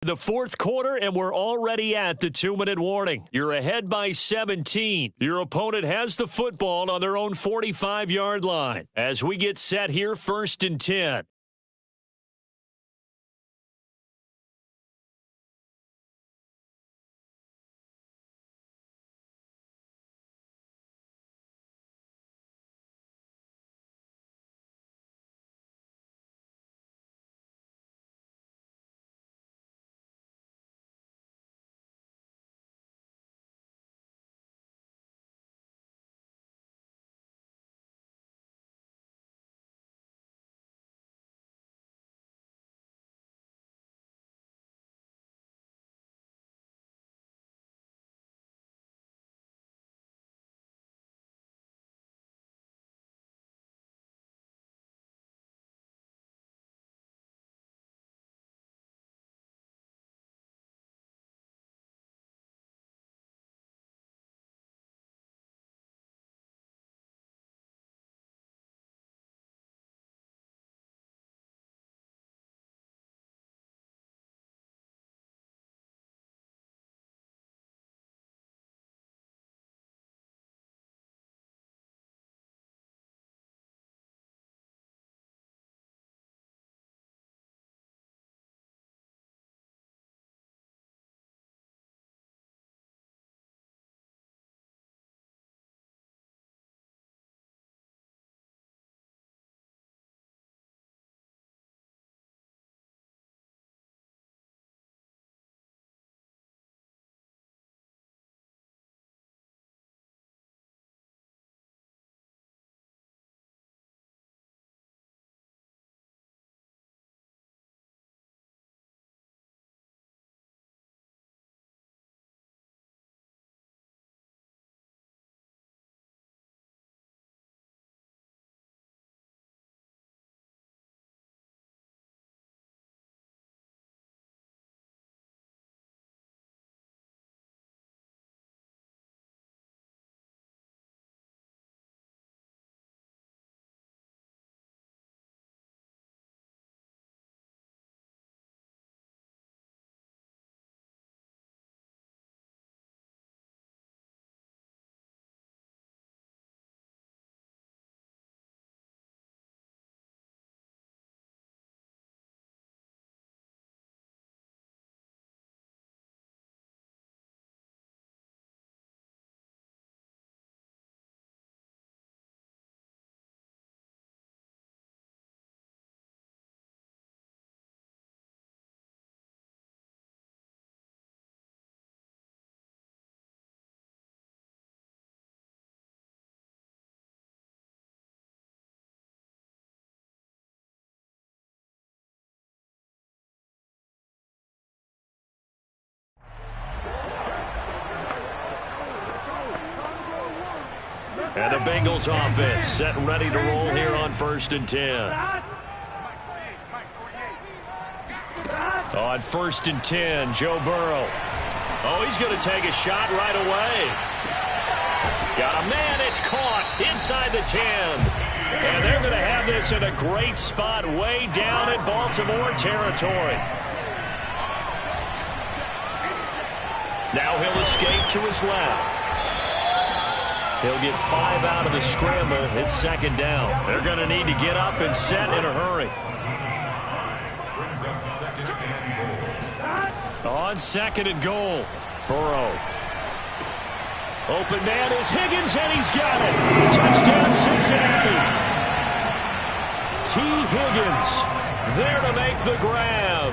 The fourth quarter, and we're already at the 2-minute warning. You're ahead by 17. Your opponent has the football on their own 45-yard line. As we get set here, 1st and 10. And the Bengals offense set and ready to roll here on 1st and 10. On 1st and 10, Joe Burrow. Oh, he's going to take a shot right away. Got a man, it's caught inside the 10. And they're going to have this in a great spot way down in Baltimore territory. Now he'll escape to his left. He'll get 5 out of the scramble. It's 2nd down. They're going to need to get up and set in a hurry. On 2nd and goal, Burrow. Open man is Higgins, and he's got it. Touchdown, Cincinnati. T. Higgins there to make the grab.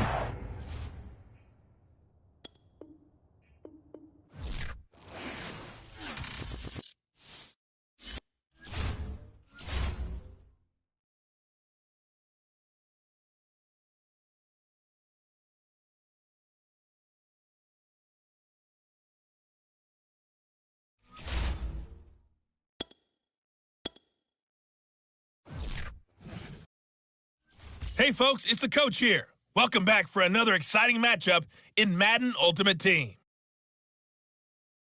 Hey folks, it's the coach here. Welcome back for another exciting matchup in Madden Ultimate Team.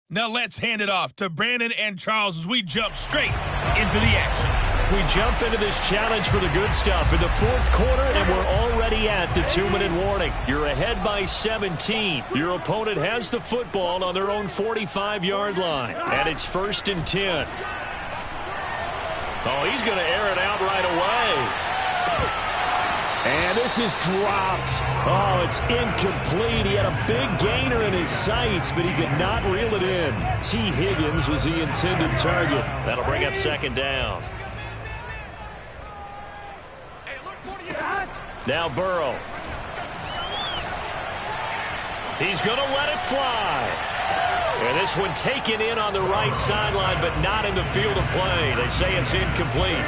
Now let's hand it off to Brandon and Charles as we jump straight into the action. we jump into this challenge for the good stuff in the fourth quarter, and we're already at the 2-minute warning. You're ahead by 17. Your opponent has the football on their own 45-yard line, and it's 1st and 10. Oh, he's going to air it out right away. And this is dropped. Oh, it's incomplete. He had a big gainer in his sights, but he could not reel it in. T. Higgins was the intended target. That'll bring up 2nd down. Now Burrow. He's going to let it fly. And this one taken in on the right sideline, but not in the field of play. They say it's incomplete.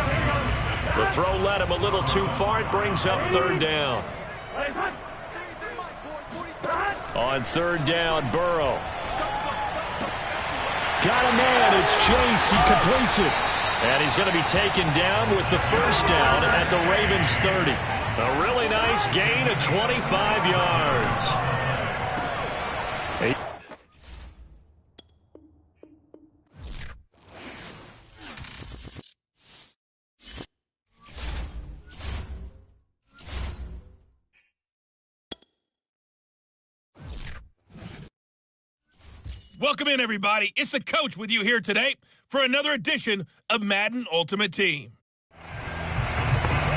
The throw led him a little too far. It brings up 3rd down. On 3rd down, Burrow. Got a man. It's Chase. He completes it. And he's going to be taken down with the 1st down at the Ravens 30. A really nice gain of 25 yards. Welcome in, everybody. It's the coach with you here today for another edition of Madden Ultimate Team.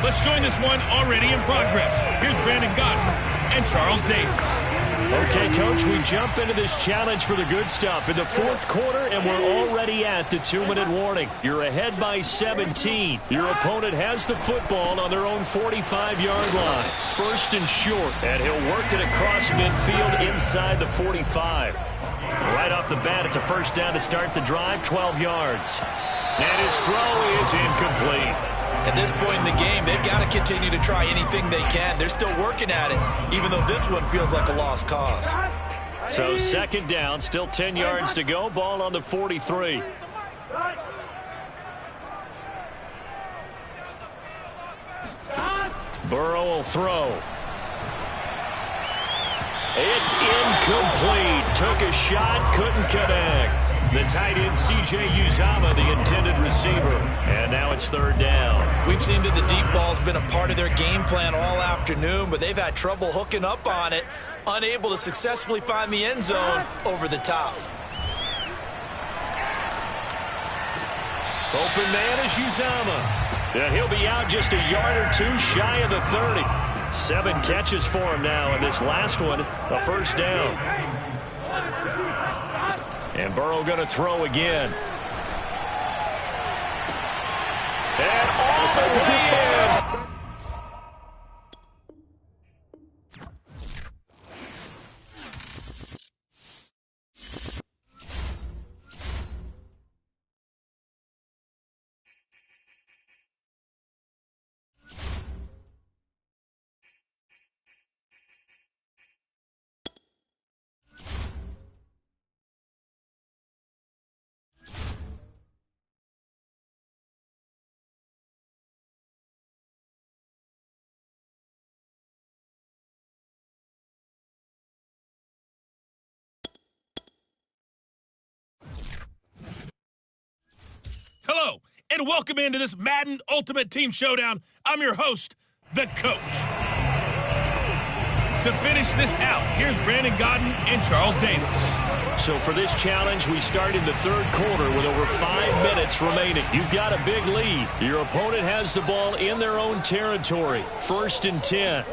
Let's join this one already in progress. Here's Brandon Gaudin and Charles Davis. Okay, Coach, we jump into this challenge for the good stuff in the fourth quarter, and we're already at the 2-minute warning. You're ahead by 17. Your opponent has the football on their own 45-yard line. 1st and short, and he'll work it across midfield inside the 45. Right off the bat, it's a 1st down to start the drive, 12 yards. And his throw is incomplete. At this point in the game, they've got to continue to try anything they can. They're still working at it, even though this one feels like a lost cause. So 2nd down, still 10 yards to go, ball on the 43. Burrow will throw. It's incomplete. Took a shot, couldn't connect. The tight end, C.J. Uzomah, the intended receiver. And now it's 3rd down. We've seen that the deep ball's been a part of their game plan all afternoon, but they've had trouble hooking up on it, unable to successfully find the end zone over the top. Open man is Uzomah. And he'll be out just a yard or two shy of the 30. 7 catches for him now, and this last one, a 1st down. And Burrow going to throw again. And all the way in. Hello, and welcome into this Madden Ultimate Team Showdown. I'm your host, the coach. To finish this out, here's Brandon Gaudin and Charles Davis. So for this challenge, we start in the 3rd quarter with over 5 minutes remaining. You've got a big lead. Your opponent has the ball in their own territory. 1st and 10.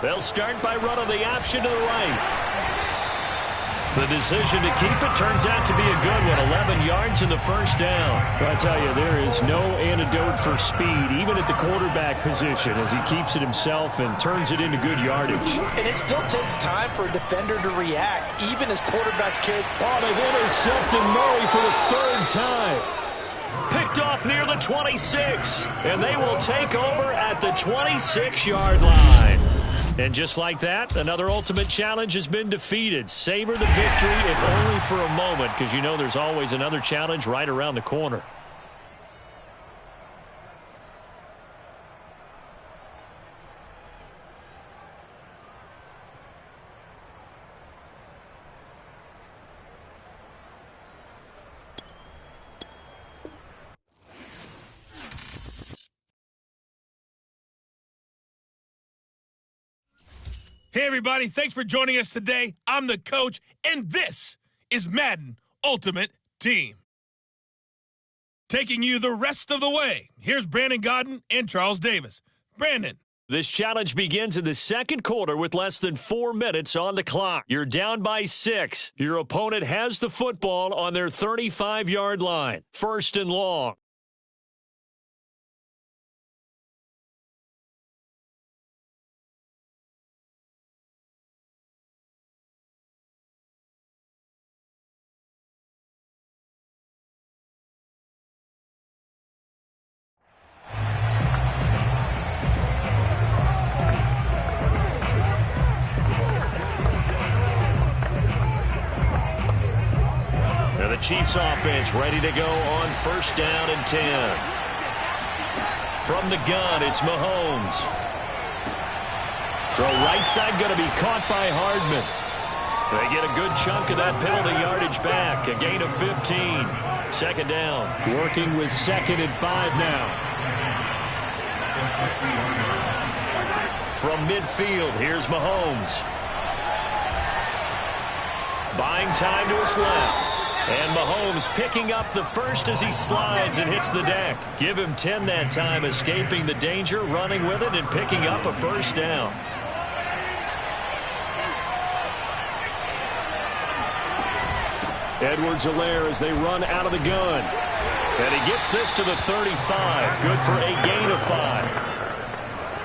They'll start by running the option to the right. The decision to keep it turns out to be a good one. 11 yards in the 1st down. I tell you, there is no antidote for speed, even at the quarterback position, as he keeps it himself and turns it into good yardage. And it still takes time for a defender to react, even as quarterbacks can. Oh, they've intercepted Murray for the 3rd time. Picked off near the 26, and they will take over at the 26-yard line. And just like that, another ultimate challenge has been defeated. Savor the victory, if only for a moment, because you know there's always another challenge right around the corner. Hey, everybody. Thanks for joining us today. I'm the coach, and this is Madden Ultimate Team. Taking you the rest of the way, here's Brandon Gaudin and Charles Davis. Brandon. This challenge begins in the second quarter with less than 4 minutes on the clock. You're down by 6. Your opponent has the football on their 35-yard line. First and long. The Chiefs offense ready to go on first down and 10. From the gun, it's Mahomes. Throw right side going to be caught by Hardman. They get a good chunk of that penalty yardage back. A gain of 15. Second down. Working with 2nd and 5 now. From midfield, here's Mahomes. Buying time to his left. And Mahomes picking up the first as he slides and hits the deck. Give him 10 that time, escaping the danger, running with it, and picking up a first down. Edwards-Helaire as they run out of the gun. And he gets this to the 35. Good for a gain of 5.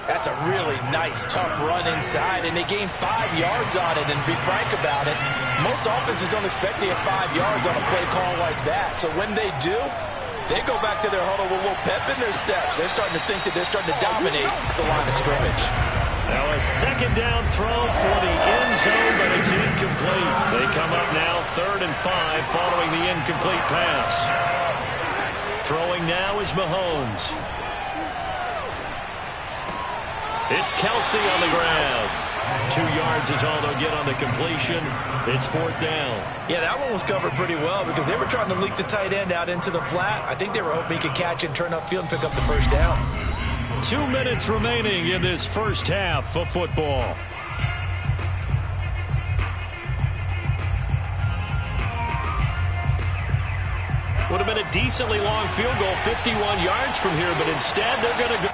That's a really nice, tough run inside, and they gained 5 yards on it. And to be frank about it, most offenses don't expect to get 5 yards on a play call like that. So when they do, they go back to their huddle with a little pep in their steps. They're starting to think that they're starting to dominate the line of scrimmage. Now a second down throw for the end zone, but it's incomplete. They come up now 3rd and 5 following the incomplete pass. Throwing now is Mahomes. It's Kelsey on the ground. 2 yards is all they'll get on the completion. It's 4th down. Yeah, that one was covered pretty well because they were trying to leak the tight end out into the flat. I think they were hoping he could catch it and turn upfield and pick up the first down. 2 minutes remaining in this first half of football. Would have been a decently long field goal, 51 yards from here, but instead they're going to go.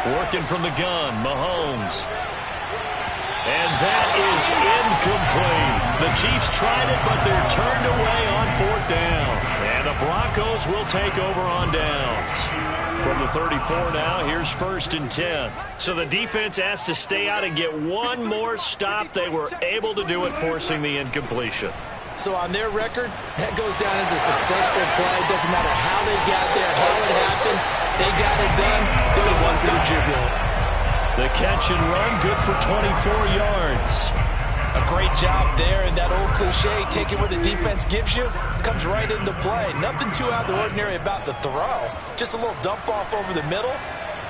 Working from the gun, Mahomes. And that is incomplete. The Chiefs tried it, but they're turned away on 4th down. And the Broncos will take over on downs. From the 34 now, here's 1st and 10. So the defense asked to stay out and get one more stop. They were able to do it, forcing the incompletion. So on their record, that goes down as a successful play. It doesn't matter how they got there, how it happened. They got it done. They're the ones that are jubilant. The catch and run, good for 24 yards. A great job there, and that old cliche, taking what the defense gives you, comes right into play. Nothing too out of the ordinary about the throw. Just a little dump off over the middle.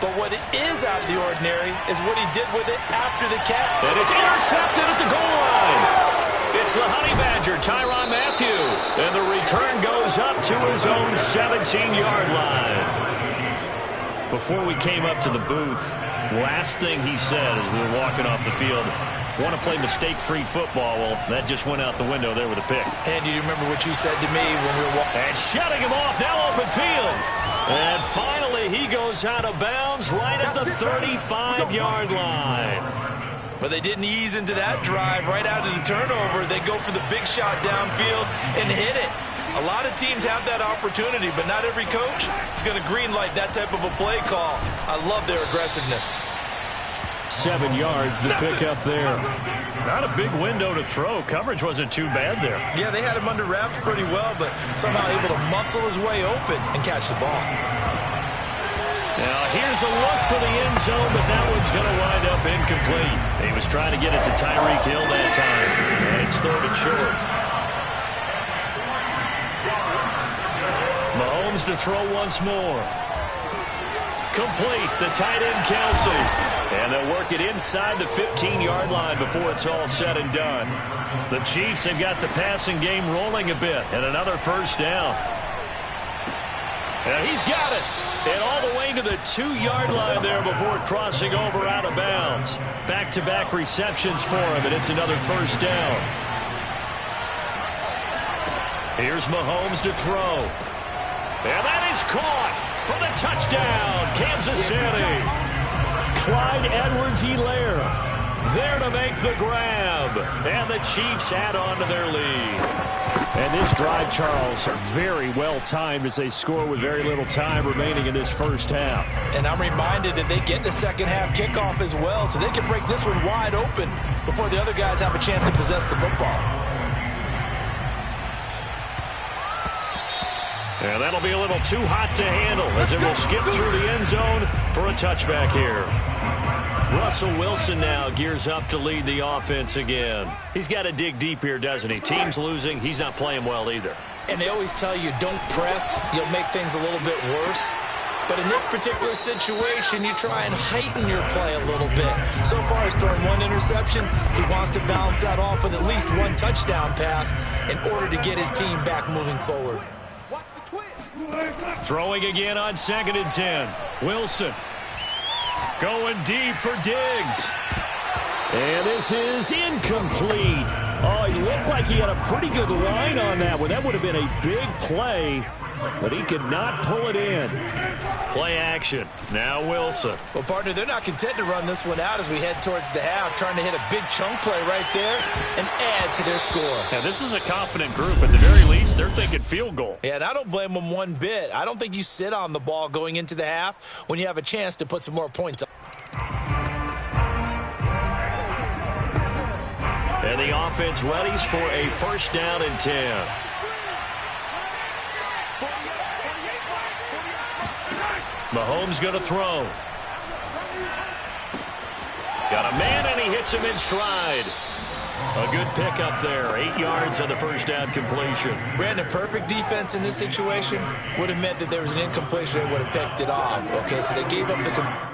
But what is out of the ordinary is what he did with it after the catch. And it's intercepted at the goal line. It's the Honey Badger, Tyrann Mathieu. And the return goes up to his own 17-yard line. Before we came up to the booth, last thing he said as we were walking off the field, want to play mistake-free football. Well, that just went out the window there with a pick. And you remember what you said to me when we were walking. And shutting him off, now open field. And finally, he goes out of bounds right at the 35-yard line. But they didn't ease into that drive right out of the turnover. They go for the big shot downfield and hit it. A lot of teams have that opportunity, but not every coach is going to greenlight that type of a play call. I love their aggressiveness. 7 yards, the pickup there. Not a big window to throw. Coverage wasn't too bad there. Yeah, they had him under wraps pretty well, but somehow able to muscle his way open and catch the ball. Now, here's a look for the end zone, but that one's going to wind up incomplete. He was trying to get it to Tyreek Hill that time, and it's 3rd and short. Mahomes to throw once more. Complete, the tight end Kelsey. And they'll work it inside the 15-yard line before it's all said and done. The Chiefs have got the passing game rolling a bit, and another 1st down. And he's got it. And all the way to the 2-yard line there before crossing over out of bounds. Back-to-back receptions for him, and it's another 1st down. Here's Mahomes to throw. And that is caught for the touchdown, Kansas City. Clyde Edwards-Helaire there to make the grab. And the Chiefs add on to their lead. And this drive, Charles, very well timed as they score with very little time remaining in this 1st half. And I'm reminded that they get the 2nd half kickoff as well, so they can break this one wide open before the other guys have a chance to possess the football. And that'll be a little too hot to handle as it will skip through the end zone for a touchback here. Russell Wilson now gears up to lead the offense again. He's got to dig deep here, doesn't he? Team's losing. He's not playing well either. And they always tell you, don't press. You'll make things a little bit worse. But in this particular situation, you try and heighten your play a little bit. So far, he's thrown 1 interception. He wants to balance that off with at least 1 touchdown pass in order to get his team back moving forward. Throwing again on 2nd and 10. Wilson going deep for Diggs. And this is incomplete. Oh, he looked like he had a pretty good line on that one. That would have been a big play, but he could not pull it in. Play action. Now Wilson. Well, partner, they're not content to run this one out as we head towards the half, trying to hit a big chunk play right there and add to their score. Now, this is a confident group. At the very least, they're thinking field goal. Yeah, and I don't blame them one bit. I don't think you sit on the ball going into the half when you have a chance to put some more points on. And the offense readies for a 1st down and 10. Mahomes going to throw. Got a man, and he hits him in stride. A good pickup there. 8 yards on the 1st down completion. Brandon, perfect defense in this situation would have meant that there was an incompletion. They would have picked it off. Okay, so they gave up the...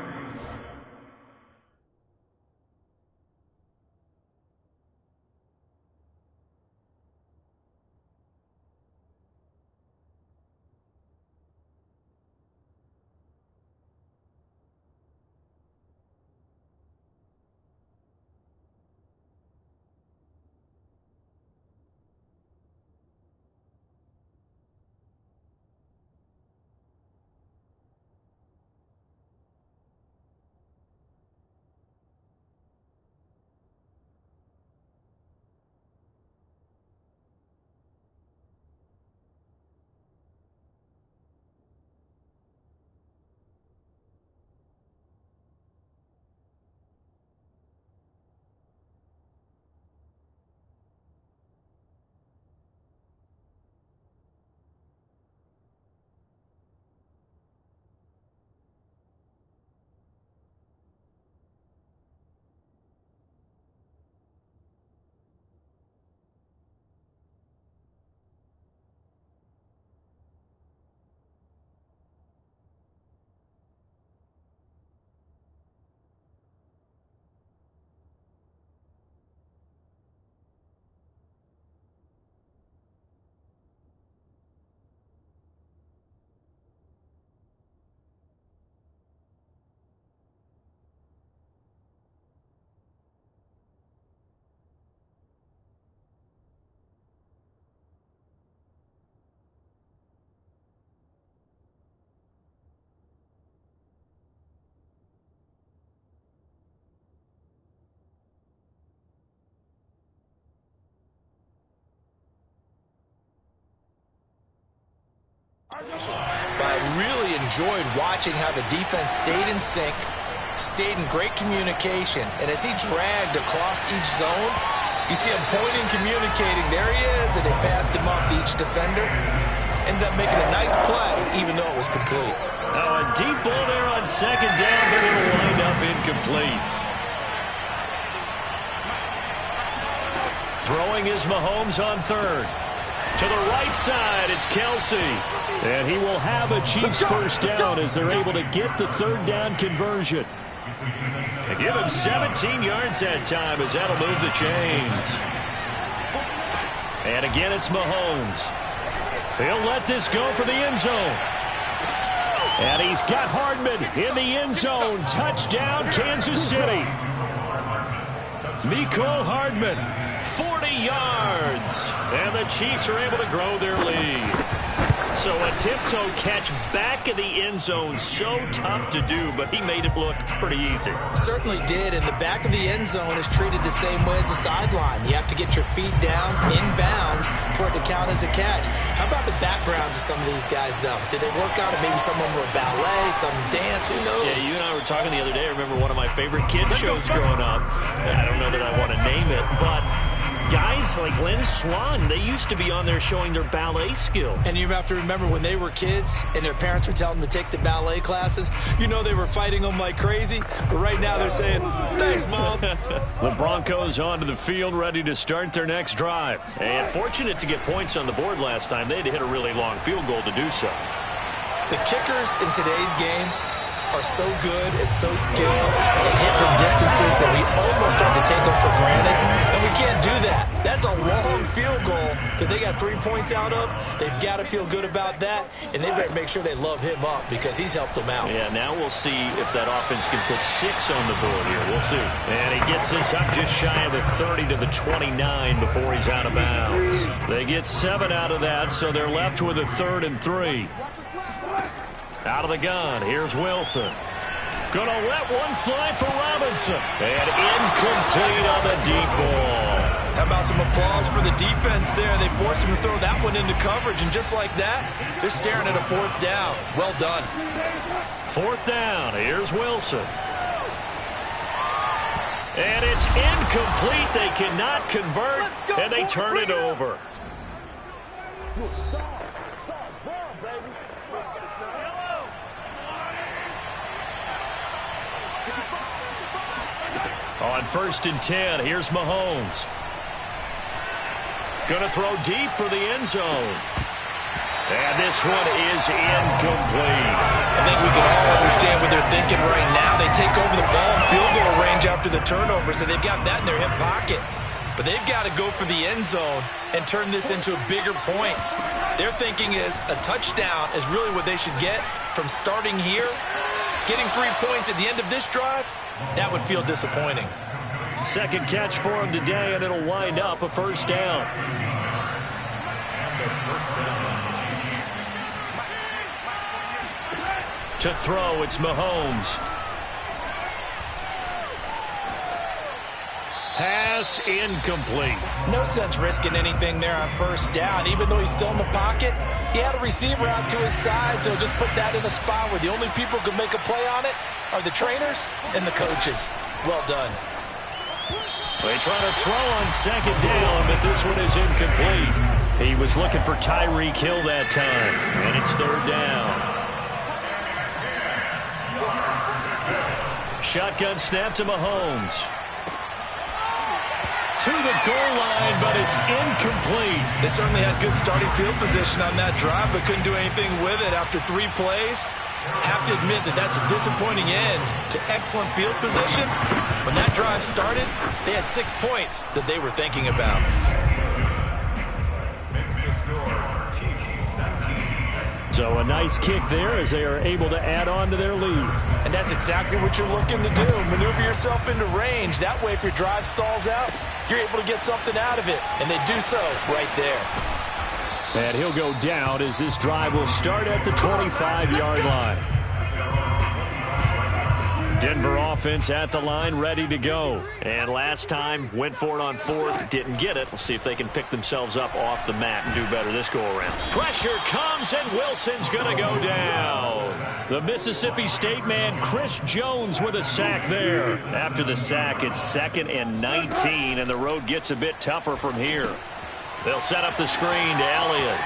But I really enjoyed watching how the defense stayed in sync, stayed in great communication, and as he dragged across each zone, you see him pointing, communicating. There he is, and they passed him off to each defender. Ended up making a nice play, even though it was complete. Now a deep ball there on second down, but it'll wind up incomplete. Throwing is Mahomes on third. To the right side, it's Kelsey. And he will have a Chiefs first down as they're able to get the third down conversion. They give him 17 yards that time as that'll move the chains. And again, it's Mahomes. He'll let this go for the end zone. And he's got Hardman in the end zone. Touchdown, Kansas City. Mecole Hardman, 40 yards. And the Chiefs are able to grow their lead. So a tiptoe catch back in the end zone, so tough to do, but he made it look pretty easy. Certainly did, and the back of the end zone is treated the same way as the sideline. You have to get your feet down, inbounds, for it to count as a catch. How about the backgrounds of some of these guys, though? Did they work out? Maybe some of them were ballet, some dance, who knows? Yeah, you and I were talking the other day. I remember one of my favorite kid shows growing up. I don't know that I want to name it, but guys like Lynn Swann, they used to be on there showing their ballet skill. And you have to remember when they were kids and their parents were telling them to take the ballet classes, you know they were fighting them like crazy. But right now they're saying, thanks, Mom. The Broncos onto the field ready to start their next drive. And fortunate to get points on the board last time. They had to hit a really long field goal to do so. The kickers in today's game are so good and so skilled and hit from distances that we almost start to take them for granted, and we can't do that. That's a long field goal that they got 3 points out of. They've got to feel good about that, and they better make sure they love him up because he's helped them out. Yeah, now we'll see if that offense can put 6 on the board here. We'll see. And he gets this up just shy of the 30 to the 29 before he's out of bounds. They get 7 out of that, so they're left with a 3rd and 3. Out of the gun, here's Wilson. Gonna let one fly for Robinson. And incomplete on the deep ball. How about some applause for the defense there? They forced him to throw that one into coverage, and just like that, they're staring at a 4th down. Well done. 4th down, here's Wilson. And it's incomplete. They cannot convert, and they turn it over. On 1st and 10, here's Mahomes. Gonna throw deep for the end zone. And this one is incomplete. I think we can all understand what they're thinking right now. They take over the ball in field goal range after the turnover, so they've got that in their hip pocket. But they've got to go for the end zone and turn this into bigger points. Their thinking is a touchdown is really what they should get from starting here. Getting 3 points at the end of this drive, that would feel disappointing. Second catch for him today, and it'll wind up a 1st down. To throw, it's Mahomes. Pass incomplete. No sense risking anything there on 1st down. Even though he's still in the pocket, he had a receiver out to his side, so just put that in a spot where the only people who can make a play on it are the trainers and the coaches. Well done. They try to throw on 2nd down, but this one is incomplete. He was looking for Tyreek Hill that time, and it's 3rd down. Shotgun snap to Mahomes. To the goal line, but it's incomplete. They certainly had good starting field position on that drive, but couldn't do anything with it after 3 plays. Have to admit that that's a disappointing end to excellent field position. When that drive started, they had 6 points that they were thinking about. So a nice kick there as they are able to add on to their lead. And that's exactly what you're looking to do. Maneuver yourself into range. That way, if your drive stalls out, you're able to get something out of it. And they do so right there. And he'll go down as this drive will start at the 25-yard line. Denver offense at the line, ready to go. And last time, went for it on fourth, didn't get it. We'll see if they can pick themselves up off the mat and do better this go-around. Pressure comes, and Wilson's going to go down. The Mississippi State man, Chris Jones, with a sack there. After the sack, it's 2nd and 19, and the road gets a bit tougher from here. They'll set up the screen to Elliott.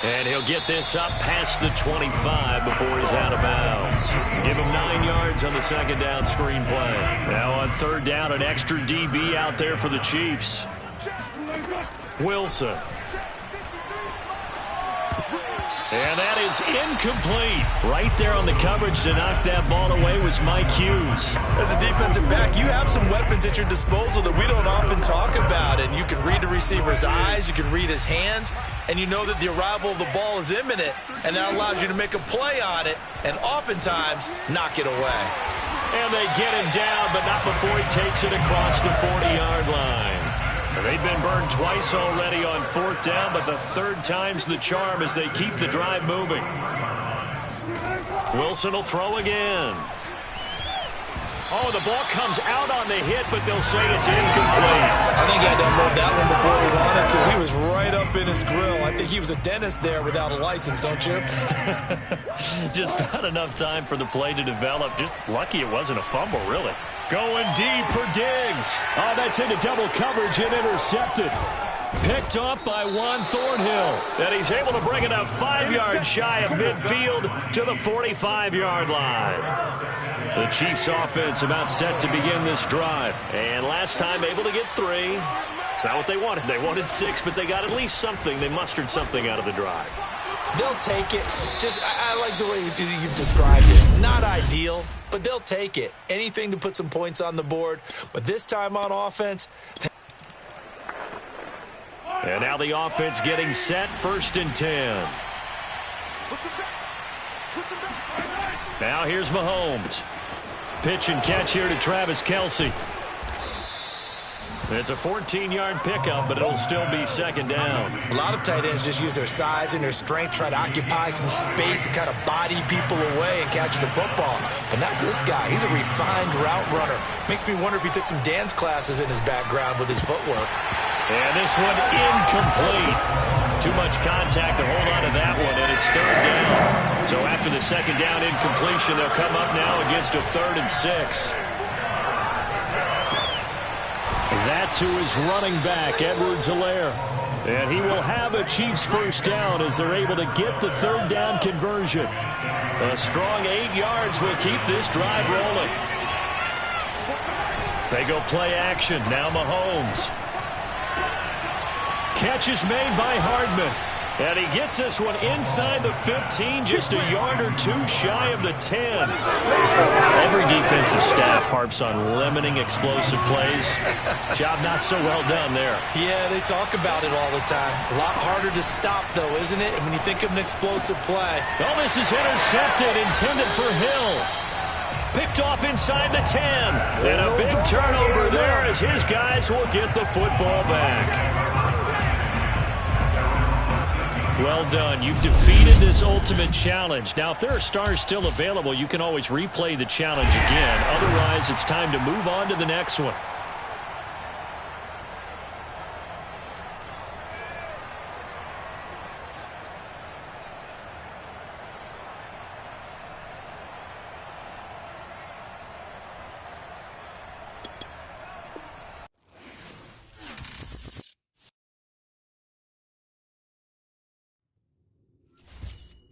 And he'll get this up past the 25 before he's out of bounds. Give him 9 yards on the second down screen play. Now on third down, an extra DB out there for the Chiefs. Wilson. And that is incomplete. Right there on the coverage to knock that ball away was Mike Hughes. As a defensive back, you have some weapons at your disposal that we don't often talk about. And you can read the receiver's eyes, you can read his hands, and you know that the arrival of the ball is imminent. And that allows you to make a play on it and oftentimes knock it away. And they get him down, but not before he takes it across the 40-yard line. They've been burned twice already on fourth down, but the third time's the charm as they keep the drive moving. Wilson will throw again. Oh, the ball comes out on the hit, but they'll say it's incomplete. I think he had to unload that one before he wanted to. He was right up in his grill. I think he was a dentist there without a license, don't you? Just not enough time for the play to develop. Just lucky it wasn't a fumble, really. Going deep for Diggs. Oh, that's into double coverage and intercepted. Picked off by Juan Thornhill. And he's able to bring it up 5 yards shy of midfield to the 45-yard line. The Chiefs offense about set to begin this drive. And last time able to get 3. It's not what they wanted. They wanted 6, but they got at least something. They mustered something out of the drive. They'll take it. I like the way you've described it. Not ideal, but they'll take it. Anything to put some points on the board. But this time on offense. And now the offense getting set, 1st and 10. Now here's Mahomes. Pitch and catch here to Travis Kelce. It's a 14-yard pickup, but it'll still be 2nd down. A lot of tight ends just use their size and their strength, try to occupy some space and kind of body people away and catch the football. But not this guy. He's a refined route runner. Makes me wonder if he took some dance classes in his background with his footwork. And this one incomplete. Too much contact to hold on to that one, and it's 3rd down. So after the 2nd down incompletion, they'll come up now against a 3rd and 6. That to his running back, Edwards-Helaire. And he will have a Chiefs 1st down as they're able to get the 3rd down conversion. A strong 8 yards will keep this drive rolling. They go play action. Now Mahomes. Catch is made by Hardman. And he gets this one inside the 15, just a yard or 2 shy of the 10. Every defensive staff harps on limiting explosive plays. Job not so well done there. Yeah, they talk about it all the time. A lot harder to stop, though, isn't it? And when you think of an explosive play. Oh, this is intercepted, intended for Hill. Picked off inside the 10. And a big turnover there as his guys will get the football back. Well done. You've defeated this ultimate challenge. Now, if there are stars still available, you can always replay the challenge again. Otherwise, it's time to move on to the next one.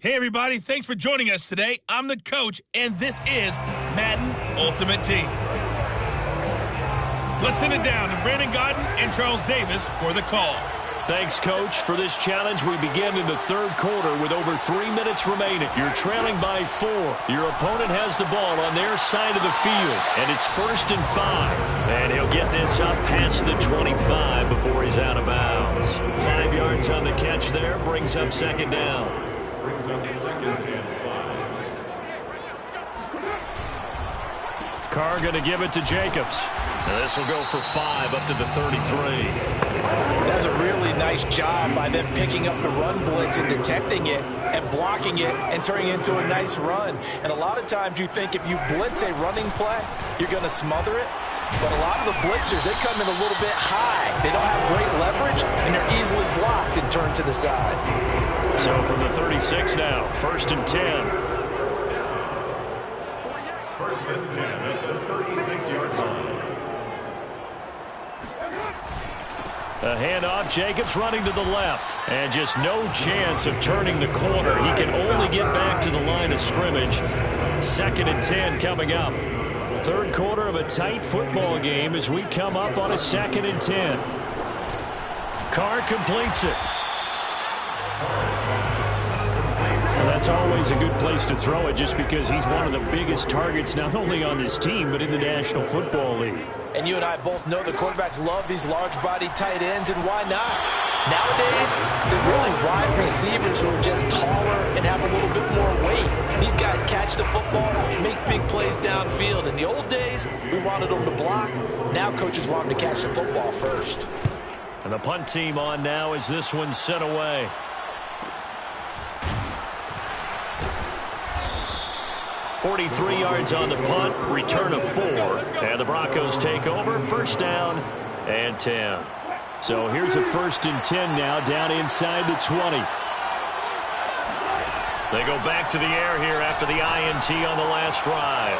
Hey, everybody. Thanks for joining us today. I'm the coach, and this is Madden Ultimate Team. Let's send it down to Brandon Gaudin and Charles Davis for the call. Thanks, Coach. For this challenge, we begin in the 3rd quarter with over 3 minutes remaining. You're trailing by 4. Your opponent has the ball on their side of the field, and it's 1st and 5. And he'll get this up past the 25 before he's out of bounds. 5 yards on the catch there, brings up 2nd down. Brings up 2nd and 5. Carr going to give it to Jacobs. And this will go for 5 up to the 33. That's a really nice job by them picking up the run blitz and detecting it and blocking it and turning it into a nice run. And a lot of times you think if you blitz a running play, you're going to smother it. But a lot of the blitzers, they come in a little bit high. They don't have great leverage, and they're easily blocked and turned to the side. So from the 36 now, 1st and 10. 1st and 10 at the 36-yard line. A handoff, Jacobs running to the left. And just no chance of turning the corner. He can only get back to the line of scrimmage. 2nd and 10 coming up. 3rd quarter of a tight football game as we come up on a 2nd and 10. Carr completes it. Well, that's always a good place to throw it just because he's one of the biggest targets not only on this team but in the National Football League. And you and I both know the quarterbacks love these large-bodied tight ends, and why not? Nowadays, they're really wide receivers who are just taller and have a little bit more weight. These guys catch the football, make big plays downfield. In the old days, we wanted them to block. Now coaches want them to catch the football first. And the punt team on now as this one's sent away. .43 yards on the punt, return of 4. And the Broncos take over, 1st down and 10. So here's a 1st and 10 now, down inside the 20. They go back to the air here after the INT on the last drive.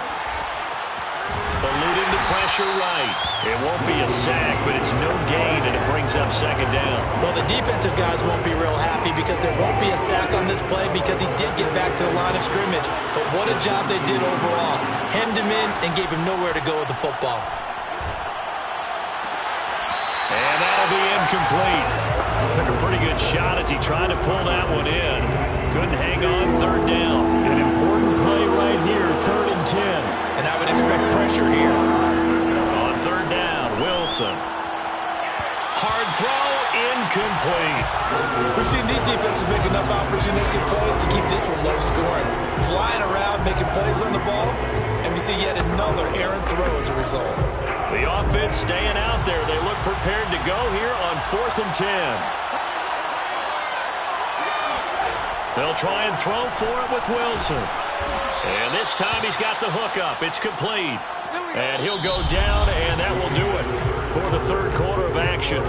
Eluding the pressure right. It won't be a sack, but it's no gain, and it brings up 2nd down. Well, the defensive guys won't be real happy because there won't be a sack on this play because he did get back to the line of scrimmage. But what a job they did overall. Hemmed him in and gave him nowhere to go with the football. And that'll be incomplete. Took a pretty good shot as he tried to pull that one in. Couldn't hang on, 3rd down. An important play right here, 3rd and 10. And I would expect pressure here. On 3rd down, Wilson. Hard throw, incomplete. We've seen these defenses make enough opportunistic plays to keep this one low scoring. Flying around, making plays on the ball, and we see yet another errant throw as a result. The offense staying out there. They look prepared to go here on 4th and 10. They'll try and throw for it with Wilson. And this time he's got the hook up. It's complete. And he'll go down, and that will do it for the 3rd quarter of action.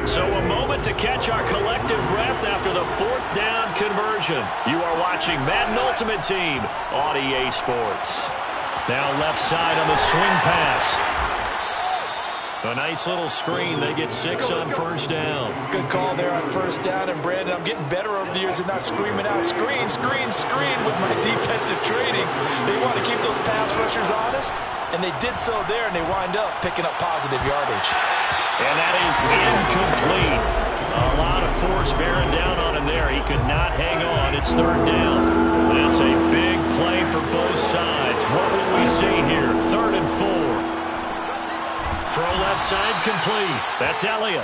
So a moment to catch our collective breath after the 4th down conversion. You are watching Madden Ultimate Team on EA Sports. Now left side on the swing pass. A nice little screen. They get 6 on 1st down. Good call there on 1st down. And, Brandon, I'm getting better over the years and not screaming out, screen, screen, screen with my defensive training. They want to keep those pass rushers honest, and they did so there, and they wind up picking up positive yardage. And that is incomplete. A lot of force bearing down on him there. He could not hang on. It's 3rd down. That's a big play for both sides. What will we see here? 3rd and 4. Throw left side complete. That's Elliott.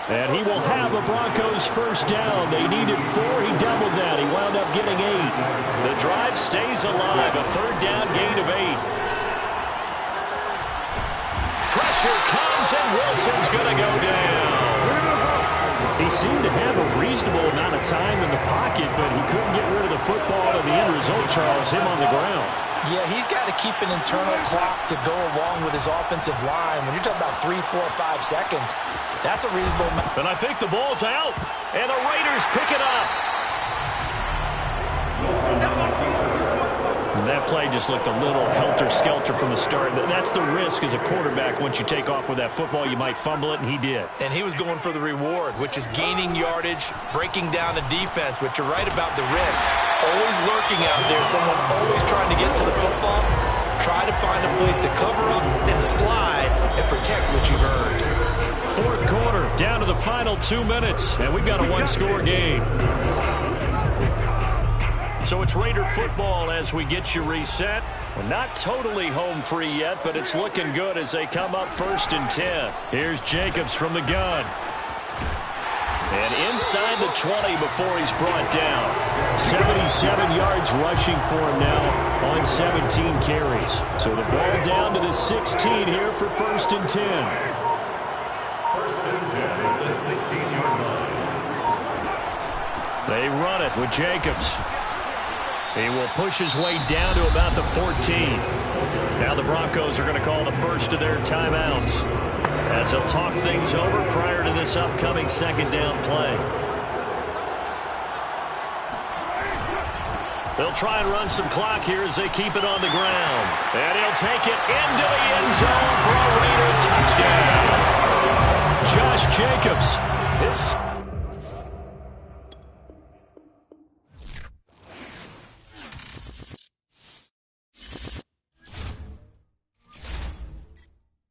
And he will have a Broncos 1st down. They needed 4. He doubled that. He wound up getting 8. The drive stays alive. A 3rd down gain of 8. Pressure comes, and Wilson's going to go down. He seemed to have a reasonable amount of time in the pocket, but he couldn't get rid of the football, and the end result, Charles, him on the ground. Yeah, he's got to keep an internal clock to go along with his offensive line. When you're talking about 3, 4, 5 seconds, that's a reasonable amount. And I think the ball's out, and the Raiders pick it up. And that play just looked a little helter-skelter from the start. That's the risk as a quarterback. Once you take off with that football, you might fumble it, and he did. And he was going for the reward, which is gaining yardage, breaking down the defense. But you're right about the risk. Always lurking out there, someone always trying to get to the football. Try to find a place to cover up and slide and protect what you've earned. 4th quarter, down to the final 2 minutes, and we've got a 1-score game. So it's Raider football as we get you reset. We're not totally home free yet, but it's looking good as they come up 1st and 10. Here's Jacobs from the gun. And inside the 20 before he's brought down. 76 7 yards rushing for him now on 17 carries. So the ball down to the 16 here for 1st and 10. 1st and 10 at the 16-yard line. They run it with Jacobs. He will push his way down to about the 14. Now the Broncos are going to call the first of their timeouts as they'll talk things over prior to this upcoming 2nd down play. They'll try and run some clock here as they keep it on the ground. And he'll take it into the end zone for a Raider touchdown. Josh Jacobs.